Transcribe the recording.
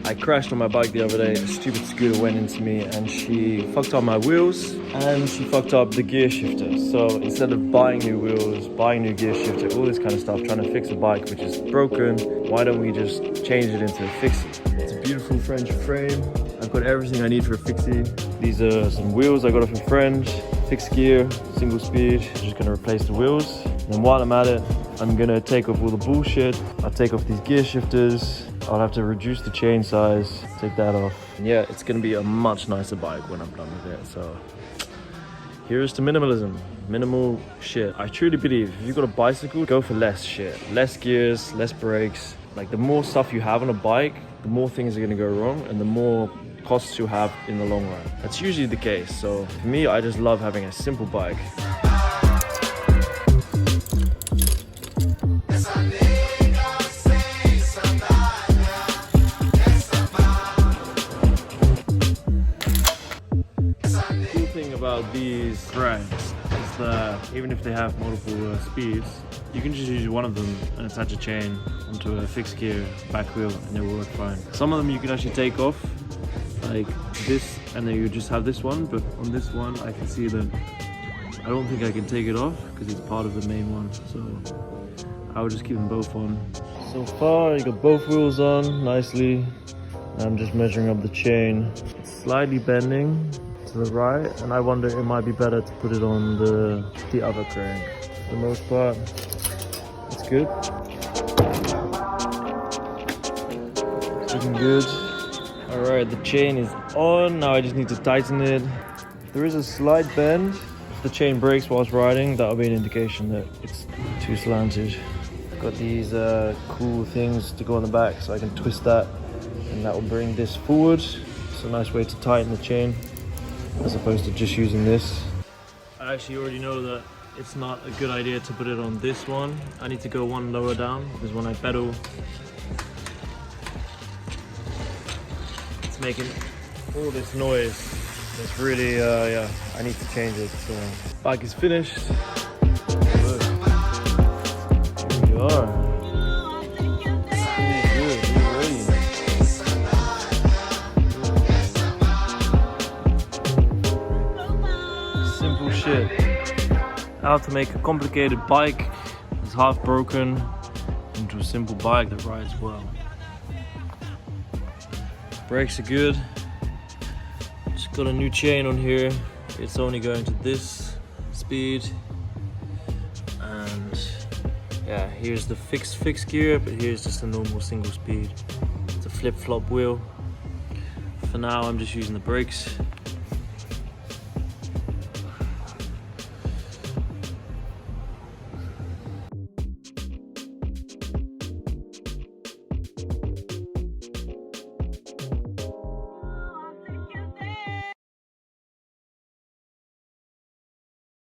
I crashed on my bike the other day. A stupid scooter went into me and she fucked up my wheels and she fucked up the gear shifter. So instead of buying new wheels, buying new gear shifter, all this kind of stuff, trying to fix a bike which is broken, why don't we just change it into a fixie? It's a beautiful French frame. I've got everything I need for a fixie. These are some wheels I got off a friend. Fixed gear, single speed. Just gonna replace the wheels. And then while I'm at it, I'm gonna take off all the bullshit. I'll take off these gear shifters. I'll have to reduce the chain size, take that off. And yeah, it's gonna be a much nicer bike when I'm done with it. So here's to minimalism, minimal shit. I truly believe if you've got a bicycle, go for less shit. Less gears, less brakes. Like the more stuff you have on a bike, the more things are gonna go wrong and the more costs you have in the long run. That's usually the case. So for me, I just love having a simple bike. About these brands is that even if they have multiple speeds, you can just use one of them and attach a chain onto a fixed gear back wheel and it will work fine. Some of them you can actually take off like this and then you just have this one, but on this one I can see that I don't think I can take it off because it's part of the main one, so I will just keep them both on. So far I got both wheels on nicely. I'm just measuring up the chain. It's slightly bending to the right, and I wonder it might be better to put it on the other crank. For the most part, it's good. It's looking good. Alright, the chain is on. Now I just need to tighten it. If there is a slight bend, if the chain breaks whilst riding, that'll be an indication that it's too slanted. Got these cool things to go on the back so I can twist that, and that will bring this forward. It's a nice way to tighten the chain, as opposed to just using this. I actually already know that it's not a good idea to put it on this one. I need to go one lower down because when I pedal, it's making all this noise. It's really, yeah, I need to change it. So, bike is finished. Look. Here we are. Shit. How to make a complicated bike that's half broken into a simple bike that rides well. Brakes are good. Just got a new chain on here. It's only going to this speed. And yeah, here's the fixed gear, but here's just a normal single speed. It's a flip-flop wheel. For now, I'm just using the brakes.